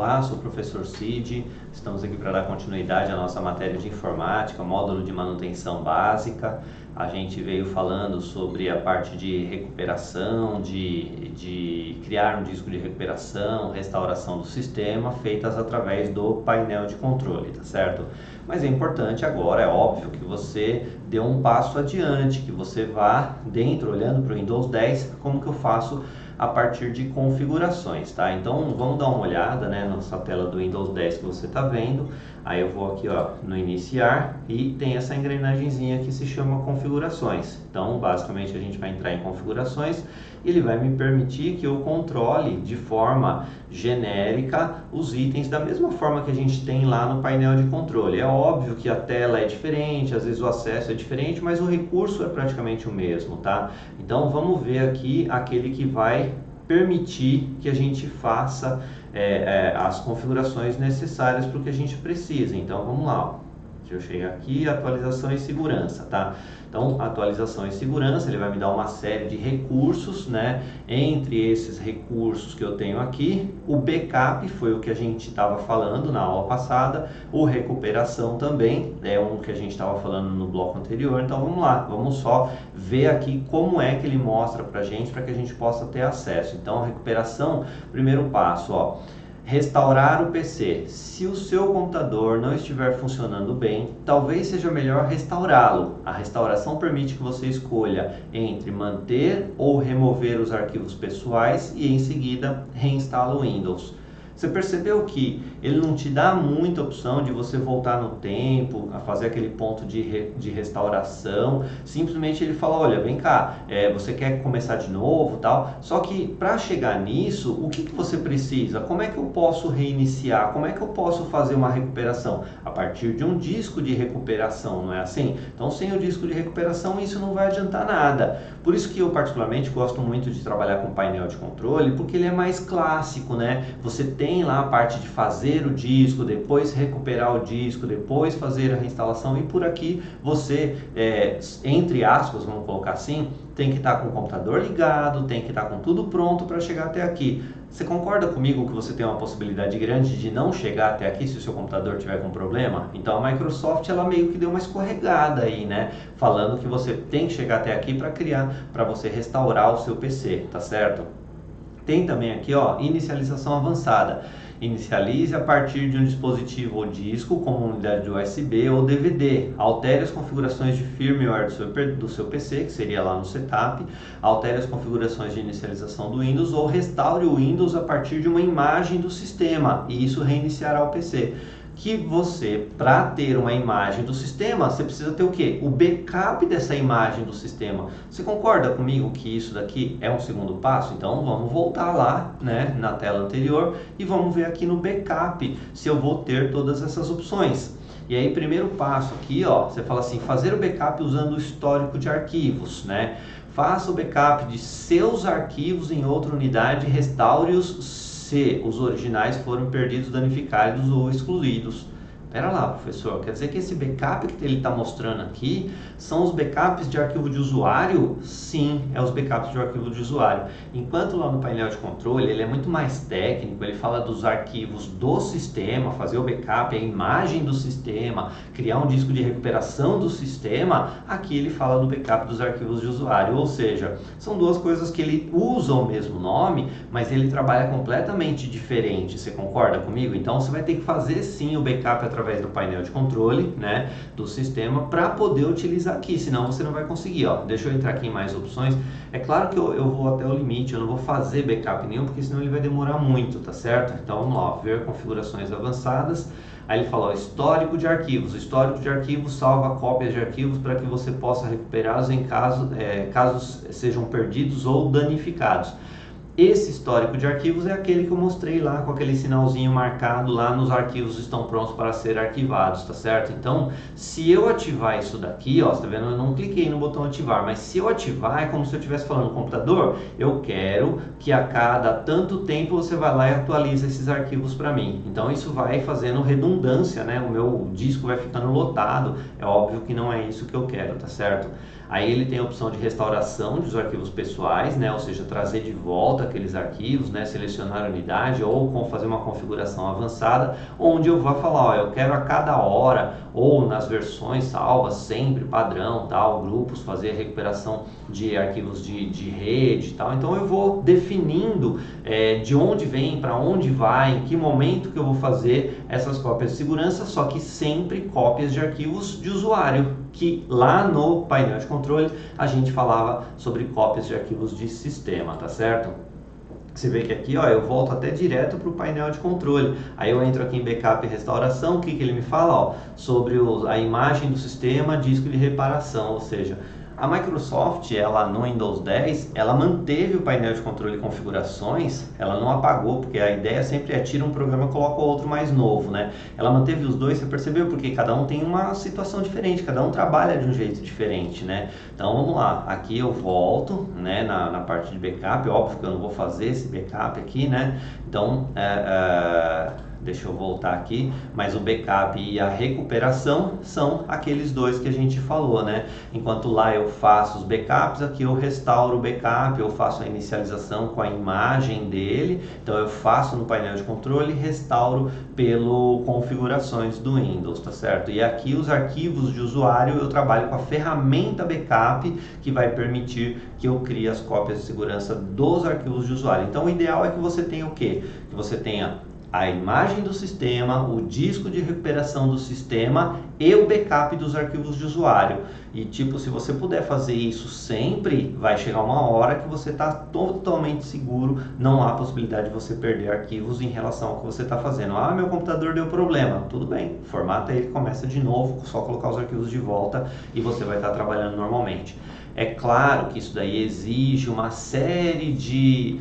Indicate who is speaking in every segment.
Speaker 1: Olá, sou o professor Cid, estamos aqui para dar continuidade à nossa matéria de informática, módulo de manutenção básica. A gente veio falando sobre a parte de recuperação, de criar um disco de recuperação, restauração do sistema, feitas através do painel de controle, tá certo? Mas é importante agora, é óbvio, que você dê um passo adiante, que você vá dentro, olhando para o Windows 10, como que eu faço a partir de configurações, tá? Então vamos dar uma olhada, né, nessa tela do Windows 10 que você está vendo. Aí eu vou aqui, ó, no iniciar e tem essa engrenagemzinha que se chama configurações. Então basicamente a gente vai entrar em configurações e ele vai me permitir que eu controle de forma genérica os itens da mesma forma que a gente tem lá no painel de controle. É óbvio que a tela é diferente, às vezes o acesso é diferente, mas o recurso é praticamente o mesmo, tá? Então vamos ver aqui aquele que vai permitir que a gente faça as configurações necessárias para o que a gente precisa. Então vamos lá, ó. Deixa eu chegar aqui, atualização e segurança, tá? Então, atualização e segurança, ele vai me dar uma série de recursos, né? Entre esses recursos que eu tenho aqui, o backup foi o que a gente estava falando na aula passada, o recuperação também, é um que a gente estava falando no bloco anterior. Então, vamos lá, vamos só ver aqui como é que ele mostra pra gente, para que a gente possa ter acesso. Então, a recuperação, primeiro passo, ó. Restaurar o PC. Se o seu computador não estiver funcionando bem, talvez seja melhor restaurá-lo. A restauração permite que você escolha entre manter ou remover os arquivos pessoais e em seguida reinstala o Windows. Você percebeu que ele não te dá muita opção de você voltar no tempo, a fazer aquele ponto de restauração. Simplesmente ele fala, olha, vem cá, você quer começar de novo, tal. Só que para chegar nisso, o que você precisa? Como é que eu posso reiniciar? Como é que eu posso fazer uma recuperação? A partir de um disco de recuperação, não é assim? Então, sem o disco de recuperação, isso não vai adiantar nada. Por isso que eu particularmente gosto muito de trabalhar com painel de controle, porque ele é mais clássico, né? Você tem lá a parte de fazer o disco, depois recuperar o disco, depois fazer a reinstalação, e por aqui você, entre aspas, vamos colocar assim, tem que estar com o computador ligado, tem que estar com tudo pronto para chegar até aqui. Você concorda comigo que você tem uma possibilidade grande de não chegar até aqui se o seu computador tiver com problema? Então a Microsoft, ela meio que deu uma escorregada aí, né? Falando que você tem que chegar até aqui para você restaurar o seu PC, tá certo? Tem também aqui, ó, inicialização avançada. Inicialize a partir de um dispositivo ou disco, como unidade de USB ou DVD. Altere as configurações de firmware do seu PC, que seria lá no setup. Altere as configurações de inicialização do Windows ou restaure o Windows a partir de uma imagem do sistema. E isso reiniciará o PC. Que você, para ter uma imagem do sistema, você precisa ter o quê? O backup dessa imagem do sistema. Você concorda comigo que isso daqui é um segundo passo? Então vamos voltar lá, né, na tela anterior e vamos ver aqui no backup se eu vou ter todas essas opções. E aí, primeiro passo aqui, ó, você fala assim, fazer o backup usando o histórico de arquivos, né? Faça o backup de seus arquivos em outra unidade e restaure-os se os originais foram perdidos, danificados ou excluídos. Pera lá, professor, quer dizer que esse backup que ele está mostrando aqui são os backups de arquivo de usuário? Sim, é os backups de arquivo de usuário. Enquanto lá no painel de controle ele é muito mais técnico, ele fala dos arquivos do sistema, fazer o backup, a imagem do sistema, criar um disco de recuperação do sistema, aqui ele fala do backup dos arquivos de usuário, ou seja, são duas coisas que ele usa o mesmo nome, mas ele trabalha completamente diferente, você concorda comigo? Então você vai ter que fazer sim o backup através do painel de controle, né, do sistema, para poder utilizar aqui, senão você não vai conseguir, ó. Deixa eu entrar aqui em mais opções. É claro que eu vou até o limite, eu não vou fazer backup nenhum, porque senão ele vai demorar muito, tá certo? Então vamos lá, ó, ver configurações avançadas. Aí ele fala, ó, histórico de arquivos. O histórico de arquivos salva cópias de arquivos para que você possa recuperá-los em casos sejam perdidos ou danificados. Esse histórico de arquivos é aquele que eu mostrei lá com aquele sinalzinho marcado lá nos arquivos estão prontos para ser arquivados, tá certo? Então, se eu ativar isso daqui, ó, você tá vendo? Eu não cliquei no botão ativar, mas se eu ativar é como se eu estivesse falando, computador, eu quero que a cada tanto tempo você vai lá e atualiza esses arquivos para mim. Então, isso vai fazendo redundância, né? O meu disco vai ficando lotado, é óbvio que não é isso que eu quero, tá certo? Aí ele tem a opção de restauração dos arquivos pessoais, né? Ou seja, trazer de volta aqueles arquivos, né? Selecionar a unidade ou fazer uma configuração avançada, onde eu vou falar, ó, eu quero a cada hora ou nas versões salvas, sempre padrão, tal, grupos, fazer recuperação de arquivos de rede e tal. Então eu vou definindo de onde vem, para onde vai, em que momento que eu vou fazer essas cópias de segurança, só que sempre cópias de arquivos de usuário, que lá no painel de controle a gente falava sobre cópias de arquivos de sistema, tá certo? Você vê que aqui, ó, eu volto até direto para o painel de controle. Aí eu entro aqui em backup e restauração, o que ele me fala? Ó, sobre a imagem do sistema, disco de reparação, ou seja, a Microsoft, ela no Windows 10, ela manteve o painel de controle e configurações, ela não apagou, porque a ideia sempre é tira um programa e coloca outro mais novo, né? Ela manteve os dois, você percebeu? Porque cada um tem uma situação diferente, cada um trabalha de um jeito diferente, né? Então vamos lá, aqui eu volto, né, na parte de backup, óbvio que eu não vou fazer esse backup aqui, né? Então, deixa eu voltar aqui, mas o backup e a recuperação são aqueles dois que a gente falou, né? Enquanto lá eu faço os backups, aqui eu restauro o backup, eu faço a inicialização com a imagem dele, então eu faço no painel de controle e restauro pelo configurações do Windows, tá certo? E aqui os arquivos de usuário eu trabalho com a ferramenta backup, que vai permitir que eu crie as cópias de segurança dos arquivos de usuário. Então o ideal é que você tenha o quê? Que você tenha a imagem do sistema, o disco de recuperação do sistema e o backup dos arquivos de usuário. E tipo, se você puder fazer isso sempre, vai chegar uma hora que você está totalmente seguro, não há possibilidade de você perder arquivos em relação ao que você está fazendo. Ah, meu computador deu problema. Tudo bem, formata ele, começa de novo, só colocar os arquivos de volta e você vai estar trabalhando normalmente. É claro que isso daí exige uma série de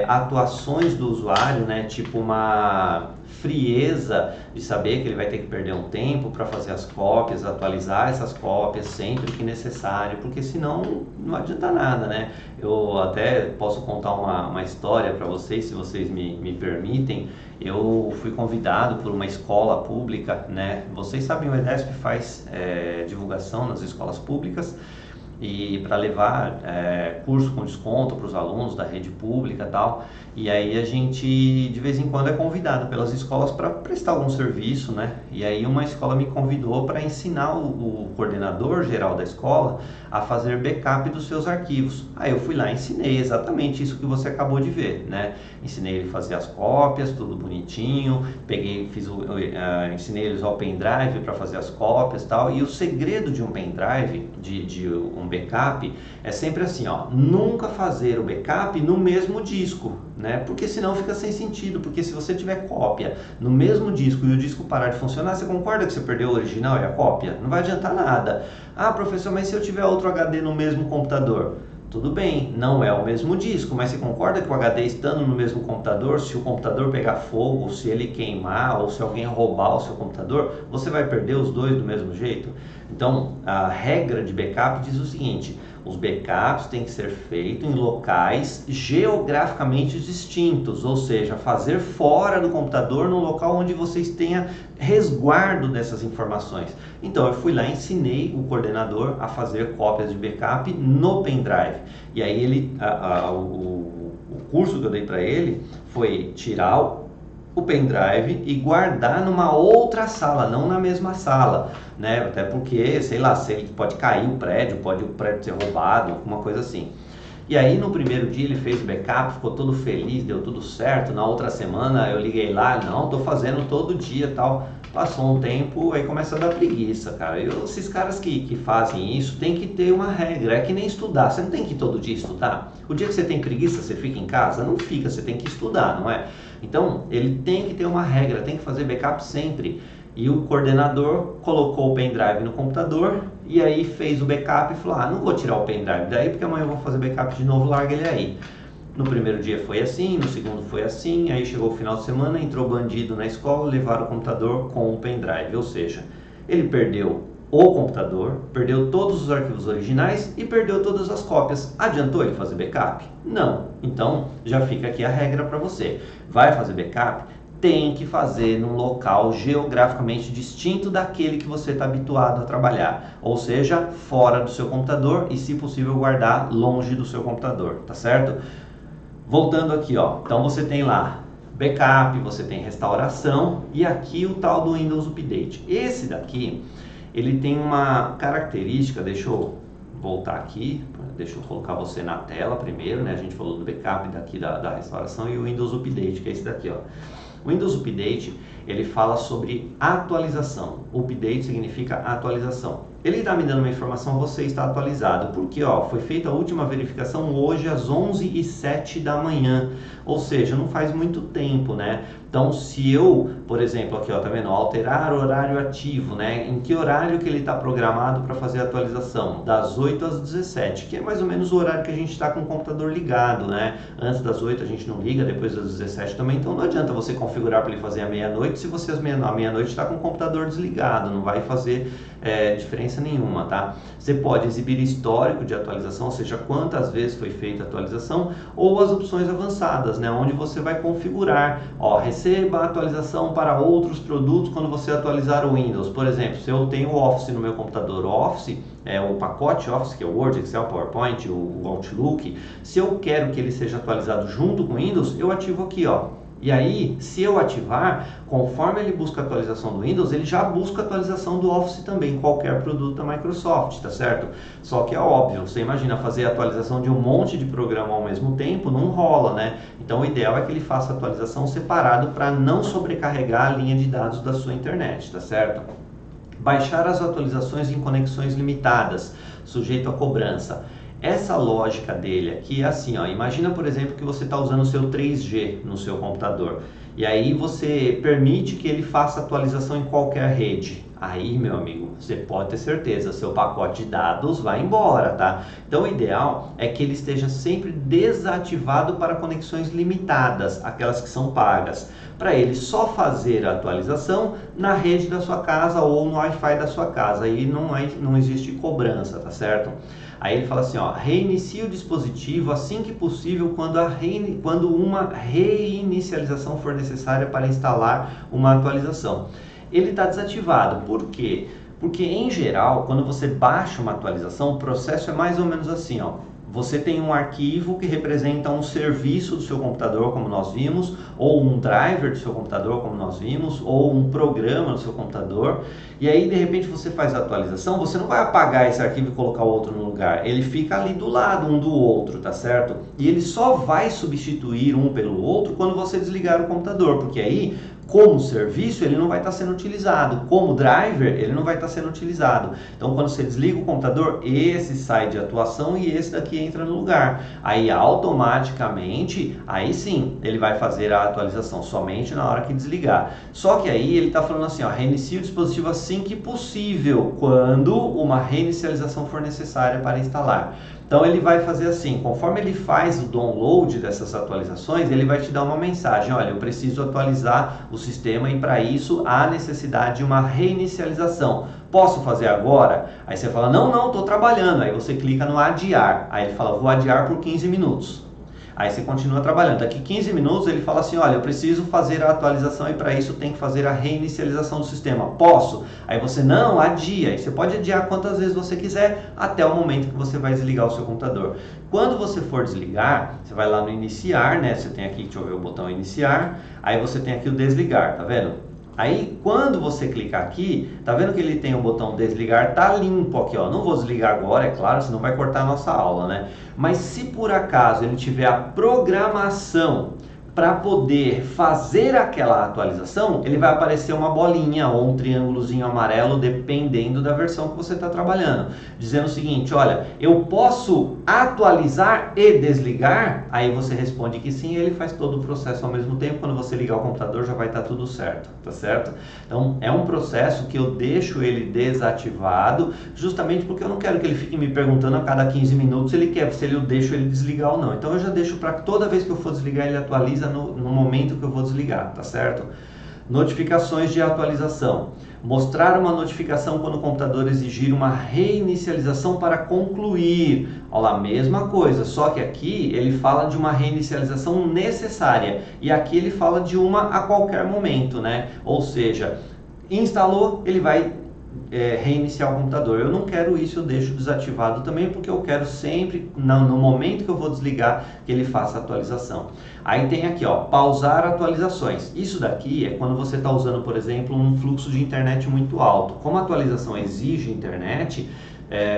Speaker 1: atuações do usuário, né? Tipo uma frieza de saber que ele vai ter que perder um tempo para fazer as cópias, atualizar essas cópias sempre que necessário, porque senão não adianta nada, né? Eu até posso contar uma história para vocês, se vocês me permitem. Eu fui convidado por uma escola pública, né? Vocês sabem, o EDESP faz divulgação nas escolas públicas, e para levar curso com desconto para os alunos da rede pública e tal. E aí a gente de vez em quando é convidado pelas escolas para prestar algum serviço, né? E aí uma escola me convidou para ensinar o coordenador geral da escola a fazer backup dos seus arquivos. Aí eu fui lá e ensinei exatamente isso que você acabou de ver, né? Ensinei ele a fazer as cópias, tudo bonitinho, ensinei eles ao pendrive para fazer as cópias e tal. E o segredo de um pendrive, de um backup, é sempre assim, ó, nunca fazer o backup no mesmo disco, né? Porque senão fica sem sentido, porque se você tiver cópia no mesmo disco e o disco parar de funcionar, você concorda que você perdeu o original e a cópia? Não vai adiantar nada. Ah, professor, mas se eu tiver outro HD no mesmo computador? Tudo bem, não é o mesmo disco, mas você concorda que o HD estando no mesmo computador, se o computador pegar fogo, se ele queimar ou se alguém roubar o seu computador, você vai perder os dois do mesmo jeito? Então, a regra de backup diz o seguinte: os backups têm que ser feitos em locais geograficamente distintos, ou seja, fazer fora do computador, no local onde vocês tenham resguardo dessas informações. Então eu fui lá e ensinei o coordenador a fazer cópias de backup no pendrive. E aí o curso que eu dei para ele foi tirar o pendrive e guardar numa outra sala, não na mesma sala, né? Até porque, sei lá, se ele pode cair o prédio ser roubado, alguma coisa assim. E aí no primeiro dia ele fez o backup, ficou todo feliz, deu tudo certo. Na outra semana eu liguei lá, não, tô fazendo todo dia e tal. Passou um tempo, aí começa a dar preguiça, cara. Esses caras que fazem isso tem que ter uma regra, é que nem estudar. Você não tem que ir todo dia estudar. O dia que você tem preguiça, você fica em casa? Não fica, você tem que estudar, não é? Então ele tem que ter uma regra, tem que fazer backup sempre. E o coordenador colocou o pendrive no computador e aí fez o backup e falou: ah, não vou tirar o pendrive daí porque amanhã eu vou fazer backup de novo, larga ele aí. No primeiro dia foi assim, no segundo foi assim, aí chegou o final de semana, entrou bandido na escola, levaram o computador com o pendrive, ou seja, ele perdeu o computador, perdeu todos os arquivos originais e perdeu todas as cópias. Adiantou ele fazer backup? Não. Então já fica aqui a regra para você. Vai fazer backup? tem que fazer num local geograficamente distinto daquele que você está habituado a trabalhar, ou seja, fora do seu computador e, se possível, guardar longe do seu computador, tá certo? Voltando aqui, ó, então você tem lá backup, você tem restauração e aqui o tal do Windows Update. Esse daqui, ele tem uma característica, deixa eu voltar aqui, deixa eu colocar você na tela primeiro, né? A gente falou do backup daqui da restauração e o Windows Update, que é esse daqui, ó. O Windows Update, ele fala sobre atualização. Update significa atualização. Ele está me dando uma informação, você está atualizado, porque ó, foi feita a última verificação hoje às 11h07 da manhã, ou seja, não faz muito tempo, né? Então, se eu, por exemplo, aqui ó, tá vendo? Alterar horário ativo, né? Em que horário que ele está programado para fazer a atualização? Das 8 às 17, que é mais ou menos o horário que a gente está com o computador ligado, né? Antes das 8 a gente não liga, depois das 17 também, então não adianta você configurar para ele fazer à meia-noite se você à meia-noite está com o computador desligado, não vai fazer diferença nenhuma, tá? Você pode exibir histórico de atualização, ou seja, quantas vezes foi feita a atualização, ou as opções avançadas, né? Onde você vai configurar, ó, receba a atualização para outros produtos quando você atualizar o Windows. Por exemplo, se eu tenho o Office no meu computador, o Office, o pacote Office, que é o Word, Excel, PowerPoint, o Outlook, se eu quero que ele seja atualizado junto com o Windows, eu ativo aqui, ó. E aí, se eu ativar, conforme ele busca a atualização do Windows, ele já busca a atualização do Office também, qualquer produto da Microsoft, tá certo? Só que é óbvio, você imagina fazer a atualização de um monte de programa ao mesmo tempo, não rola, né? Então o ideal é que ele faça a atualização separado para não sobrecarregar a linha de dados da sua internet, tá certo? Baixar as atualizações em conexões limitadas, sujeito a cobrança. Essa lógica dele aqui é assim, ó, imagina por exemplo que você está usando o seu 3G no seu computador e aí você permite que ele faça atualização em qualquer rede. Aí, meu amigo, você pode ter certeza, seu pacote de dados vai embora, tá? Então o ideal é que ele esteja sempre desativado para conexões limitadas, aquelas que são pagas, para ele só fazer a atualização na rede da sua casa ou no Wi-Fi da sua casa. Aí não existe cobrança, tá certo? Aí ele fala assim, ó, reinicie o dispositivo assim que possível quando uma reinicialização for necessária para instalar uma atualização. Ele está desativado, por quê? Porque em geral, quando você baixa uma atualização, o processo é mais ou menos assim, ó. Você tem um arquivo que representa um serviço do seu computador, como nós vimos, ou um driver do seu computador, como nós vimos, ou um programa do seu computador. E aí, de repente, você faz a atualização, você não vai apagar esse arquivo e colocar outro no lugar. Ele fica ali do lado um do outro, tá certo? E ele só vai substituir um pelo outro quando você desligar o computador, porque aí, como serviço, ele não vai estar sendo utilizado. Como driver, ele não vai estar sendo utilizado. Então, quando você desliga o computador, esse sai de atuação e esse daqui entra no lugar. Aí, automaticamente, aí sim, ele vai fazer a atualização somente na hora que desligar. Só que aí, ele está falando assim, ó, reinicie o dispositivo assim que possível, quando uma reinicialização for necessária para instalar. Então ele vai fazer assim, conforme ele faz o download dessas atualizações, ele vai te dar uma mensagem, olha, eu preciso atualizar o sistema e para isso há necessidade de uma reinicialização. Posso fazer agora? Aí você fala, não, estou trabalhando. Aí você clica no adiar, aí ele fala, vou adiar por 15 minutos. Aí você continua trabalhando. Daqui 15 minutos ele fala assim, olha, eu preciso fazer a atualização e para isso tem que fazer a reinicialização do sistema. Posso? Aí você, não, adia. E você pode adiar quantas vezes você quiser até o momento que você vai desligar o seu computador. Quando você for desligar, você vai lá no iniciar, né? Você tem aqui, deixa eu ver o botão iniciar. Aí você tem aqui o desligar, tá vendo? Aí, quando você clicar aqui, tá vendo que ele tem o botão desligar, tá limpo aqui, ó. Não vou desligar agora, é claro, senão vai cortar a nossa aula, né? Mas se por acaso ele tiver a programação para poder fazer aquela atualização, ele vai aparecer uma bolinha ou um triângulozinho amarelo, dependendo da versão que você está trabalhando, dizendo o seguinte, olha, eu posso atualizar e desligar? Aí você responde que sim, ele faz todo o processo ao mesmo tempo. Quando você ligar o computador já vai estar tudo certo, tá certo? Então é um processo que eu deixo ele desativado, justamente porque eu não quero que ele fique me perguntando a cada 15 minutos se eu deixo ele desligar ou não. Então eu já deixo para toda vez que eu for desligar ele atualiza no momento que eu vou desligar, tá certo? Notificações de atualização. Mostrar uma notificação quando o computador exigir uma reinicialização para concluir. Olha lá, mesma coisa, só que aqui ele fala de uma reinicialização necessária e aqui ele fala de uma a qualquer momento, né? Ou seja, instalou, ele vai reiniciar o computador. Eu não quero isso, eu deixo desativado também, porque eu quero sempre, no momento que eu vou desligar, que ele faça a atualização. Aí tem aqui, ó, pausar atualizações. Isso daqui é quando você está usando, por exemplo, um fluxo de internet muito alto. Como a atualização exige internet,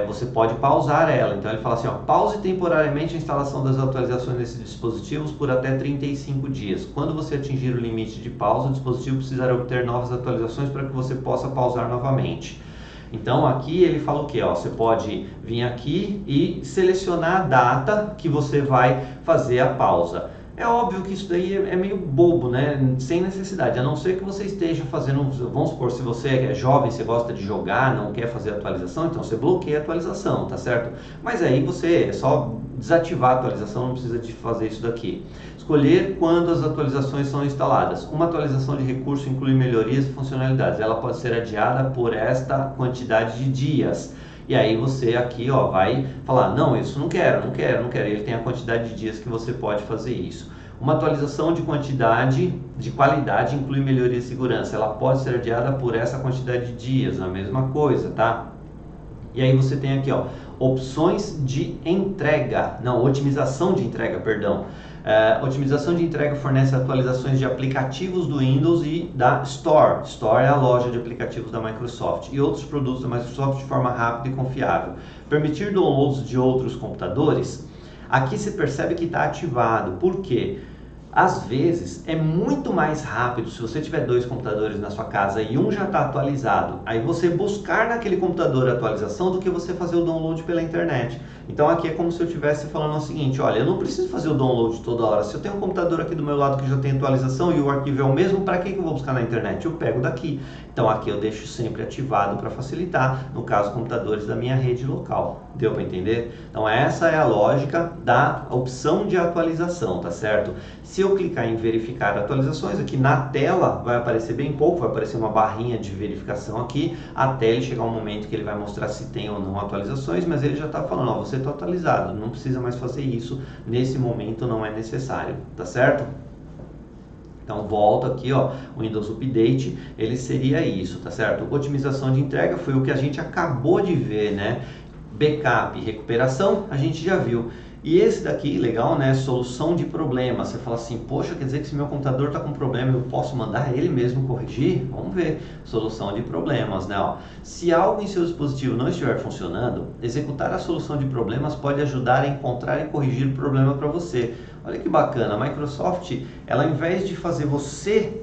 Speaker 1: você pode pausar ela. Então ele fala assim, ó, pause temporariamente a instalação das atualizações desses dispositivos por até 35 dias. Quando você atingir o limite de pausa, o dispositivo precisará obter novas atualizações para que você possa pausar novamente. Então aqui ele fala o que? Você pode vir aqui e selecionar a data que você vai fazer a pausa. É óbvio que isso daí é meio bobo, né? Sem necessidade, a não ser que você esteja fazendo, vamos supor, se você é jovem, você gosta de jogar, não quer fazer atualização, então você bloqueia a atualização, tá certo? Mas aí você é só desativar a atualização, não precisa de fazer isso daqui. Escolher quando as atualizações são instaladas. Uma atualização de recurso inclui melhorias e funcionalidades. Ela pode ser adiada por esta quantidade de dias. E aí você aqui, ó, vai falar, não, isso não quero. Ele tem a quantidade de dias que você pode fazer isso. Uma atualização de qualidade inclui melhoria de segurança. Ela pode ser adiada por essa quantidade de dias, a mesma coisa, tá? E aí você tem aqui, ó, opções de entrega, não, otimização de entrega, perdão. Otimização de entrega fornece atualizações de aplicativos do Windows e da Store. Store é a loja de aplicativos da Microsoft e outros produtos da Microsoft de forma rápida e confiável. Permitir downloads de outros computadores. Aqui se percebe que está ativado. Por quê? Às vezes é muito mais rápido se você tiver 2 computadores na sua casa e um já está atualizado, aí você buscar naquele computador a atualização do que você fazer o download pela internet. Então aqui é como se eu estivesse falando o seguinte, olha, eu não preciso fazer o download toda hora. Se eu tenho um computador aqui do meu lado que já tem atualização e o arquivo é o mesmo, para que eu vou buscar na internet? Eu pego daqui. Então aqui eu deixo sempre ativado para facilitar, no caso, computadores da minha rede local. Deu para entender? Então essa é a lógica da opção de atualização, tá certo? Se eu clicar em verificar atualizações, aqui na tela vai aparecer bem pouco, vai aparecer uma barrinha de verificação aqui, até ele chegar um momento que ele vai mostrar se tem ou não atualizações, mas ele já está falando, ó, você está atualizado, não precisa mais fazer isso, nesse momento não é necessário, tá certo? Então volta aqui, ó, o Windows Update, ele seria isso, tá certo? Otimização de entrega foi o que a gente acabou de ver, né? Backup e recuperação, a gente já viu. E esse daqui, legal, né? Solução de problemas. Você fala assim, poxa, quer dizer que se meu computador está com problema, eu posso mandar ele mesmo corrigir? Vamos ver. Solução de problemas, né? Ó, se algo em seu dispositivo não estiver funcionando, executar a solução de problemas pode ajudar a encontrar e corrigir o problema para você. Olha que bacana, a Microsoft, ela ao invés de fazer você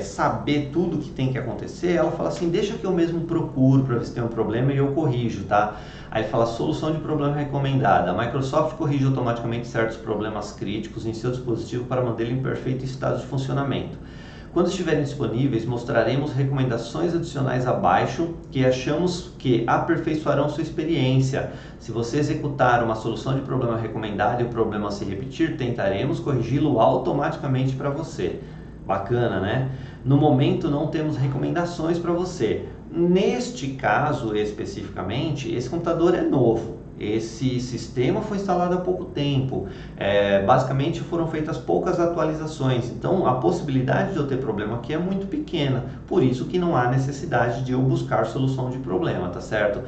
Speaker 1: saber tudo que tem que acontecer, ela fala assim, deixa que eu mesmo procuro para ver se tem um problema e eu corrijo, tá? Aí ele fala solução de problema recomendada. A Microsoft corrige automaticamente certos problemas críticos em seu dispositivo para mantê-lo em perfeito estado de funcionamento. Quando estiverem disponíveis, mostraremos recomendações adicionais abaixo que achamos que aperfeiçoarão sua experiência. Se você executar uma solução de problema recomendada e o problema se repetir, tentaremos corrigi-lo automaticamente para você. Bacana, né? No momento não temos recomendações para você. Neste caso especificamente, esse computador é novo. Esse sistema foi instalado há pouco tempo. Basicamente foram feitas poucas atualizações. Então a possibilidade de eu ter problema aqui é muito pequena. Por isso que não há necessidade de eu buscar solução de problema, tá certo?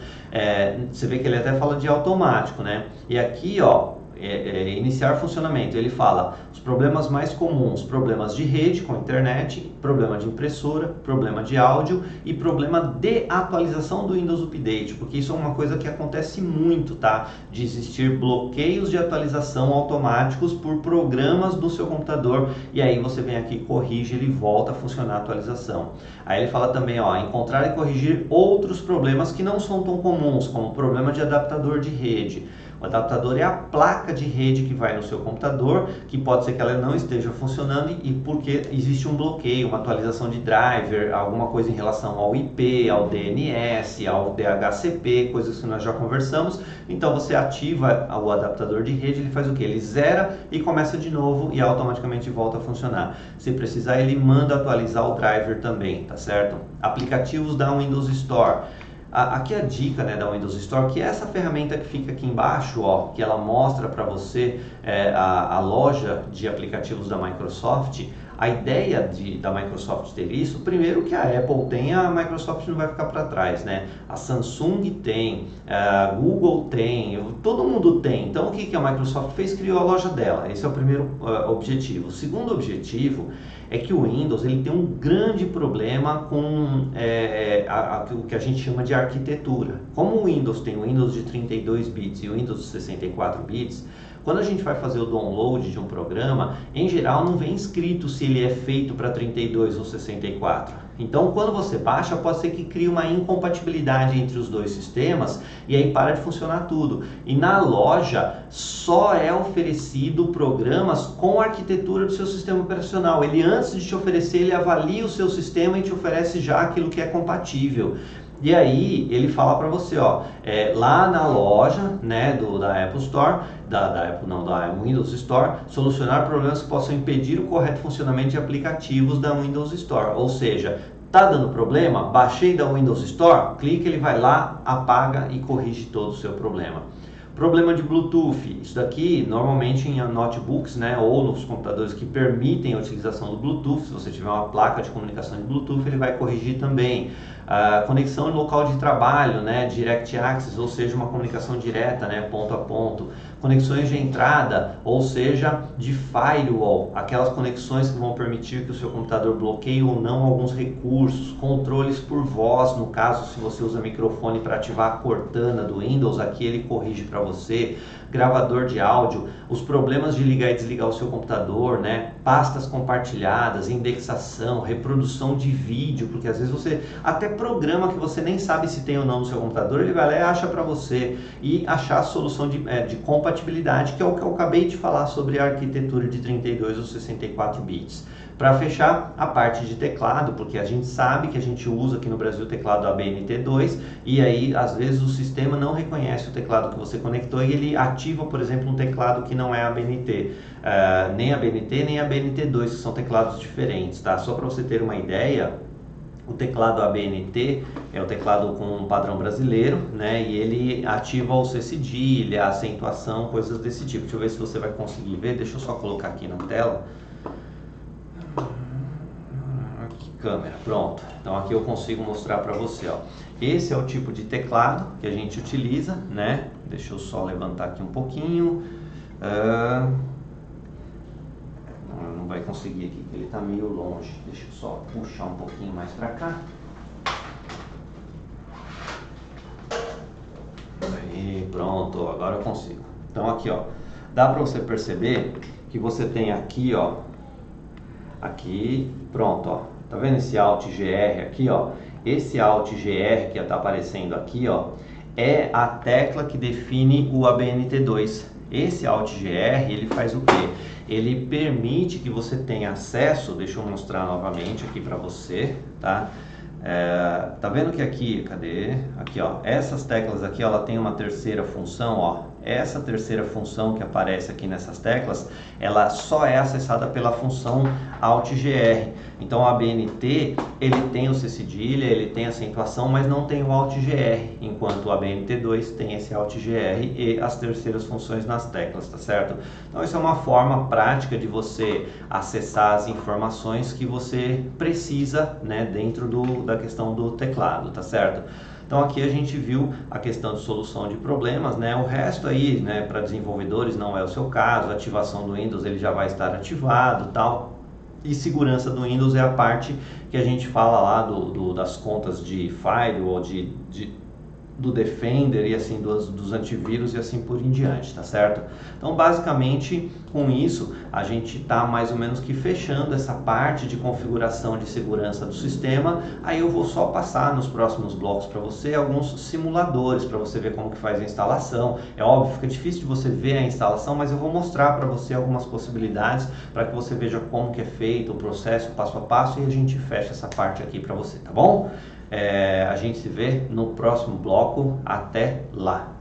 Speaker 1: Você vê que ele até fala de automático, né? E aqui, ó, iniciar funcionamento, ele fala os problemas mais comuns, problemas de rede com internet, problema de impressora, problema de áudio e problema de atualização do Windows Update, porque isso é uma coisa que acontece muito, tá? De existir bloqueios de atualização automáticos por programas do seu computador e aí você vem aqui, corrige, ele volta a funcionar a atualização. Aí ele fala também, ó, encontrar e corrigir outros problemas que não são tão comuns, como problema de adaptador de rede. O adaptador é a placa de rede que vai no seu computador, que pode ser que ela não esteja funcionando e porque existe um bloqueio, uma atualização de driver, alguma coisa em relação ao IP, ao DNS, ao DHCP, coisas que nós já conversamos. Então você ativa o adaptador de rede, ele faz o que? Ele zera e começa de novo e automaticamente volta a funcionar. Se precisar, ele manda atualizar o driver também, tá certo? Aplicativos da Windows Store. Aqui a dica, né, da Windows Store, que é essa ferramenta que fica aqui embaixo, ó, que ela mostra para você a loja de aplicativos da Microsoft. A ideia da Microsoft ter isso, primeiro que a Apple tem, a Microsoft não vai ficar para trás, né? A Samsung tem, a Google tem, todo mundo tem. Então o que a Microsoft fez? Criou a loja dela. Esse é o primeiro objetivo. O segundo objetivo é que o Windows ele tem um grande problema com o que a gente chama de arquitetura. Como o Windows tem o Windows de 32 bits e o Windows de 64 bits, quando a gente vai fazer o download de um programa, em geral não vem escrito se ele é feito para 32 ou 64. Então, quando você baixa, pode ser que crie uma incompatibilidade entre os dois sistemas e aí para de funcionar tudo. E na loja só é oferecido programas com a arquitetura do seu sistema operacional. Ele, antes de te oferecer, ele avalia o seu sistema e te oferece já aquilo que é compatível. E aí ele fala para você, ó, lá na loja, né, da Apple Store, da Windows Store, solucionar problemas que possam impedir o correto funcionamento de aplicativos da Windows Store. Ou seja, tá dando problema? Baixei da Windows Store, clica, ele vai lá, apaga e corrige todo o seu problema. Problema de Bluetooth, isso daqui normalmente em notebooks, né, ou nos computadores que permitem a utilização do Bluetooth, se você tiver uma placa de comunicação de Bluetooth, ele vai corrigir também. Conexão em local de trabalho, né, Direct Access, ou seja, uma comunicação direta, né, ponto a ponto. Conexões de entrada, ou seja, de firewall, aquelas conexões que vão permitir que o seu computador bloqueie ou não alguns recursos. Controles por voz, no caso, se você usa microfone para ativar a Cortana do Windows, aqui ele corrige para você. Gravador de áudio, os problemas de ligar e desligar o seu computador, né? Pastas compartilhadas, indexação, reprodução de vídeo, porque às vezes você, até programa que você nem sabe se tem ou não no seu computador, ele vai lá e acha para você, e achar a solução de compatibilidade, que é o que eu acabei de falar sobre a arquitetura de 32 ou 64 bits. Para fechar, a parte de teclado, porque a gente sabe que a gente usa aqui no Brasil o teclado ABNT2 e aí às vezes o sistema não reconhece o teclado que você conectou e ele ativa, por exemplo, um teclado que não é ABNT, nem ABNT nem ABNT2, que são teclados diferentes, tá? Só para você ter uma ideia, o teclado ABNT é o teclado com um padrão brasileiro, né? E ele ativa o C cedilha, a acentuação, coisas desse tipo. Deixa eu ver se você vai conseguir ver, deixa eu só colocar aqui na tela. Câmera, pronto. Então aqui eu consigo mostrar para você, ó. Esse é o tipo de teclado que a gente utiliza, né? Deixa eu só levantar aqui um pouquinho. Não vai conseguir aqui, porque ele está meio longe. Deixa eu só puxar um pouquinho mais para cá. Aí, pronto, agora eu consigo. Então aqui, ó, dá para você perceber que você tem aqui, ó, aqui, pronto, ó. Tá vendo esse Alt GR aqui, ó? Esse Alt GR que está aparecendo aqui, ó, é a tecla que define o ABNT2. Esse Alt GR, ele faz o quê? Ele permite que você tenha acesso, deixa eu mostrar novamente aqui para você, tá? Tá vendo que aqui, cadê? Aqui, ó, essas teclas aqui, ela tem uma terceira função, ó. Essa terceira função que aparece aqui nessas teclas, ela só é acessada pela função Alt GR. Então, o ABNT, ele tem o C cedilha, ele tem acentuação, mas não tem o Alt GR, enquanto o ABNT2 tem esse Alt GR e as terceiras funções nas teclas, tá certo? Então, isso é uma forma prática de você acessar as informações que você precisa, né, dentro da questão do teclado, tá certo? Então aqui a gente viu a questão de solução de problemas, né? O resto aí, né, para desenvolvedores não é o seu caso, a ativação do Windows ele já vai estar ativado, tal. E segurança do Windows é a parte que a gente fala lá das contas de firewall, do Defender e assim dos antivírus e assim por em diante, tá certo? Então basicamente com isso a gente está mais ou menos que fechando essa parte de configuração de segurança do sistema. Aí eu vou só passar nos próximos blocos para você alguns simuladores para você ver como que faz a instalação. É óbvio, fica difícil de você ver a instalação, mas eu vou mostrar para você algumas possibilidades para que você veja como que é feito o processo passo a passo e a gente fecha essa parte aqui para você, tá bom? A gente se vê no próximo bloco. Até lá!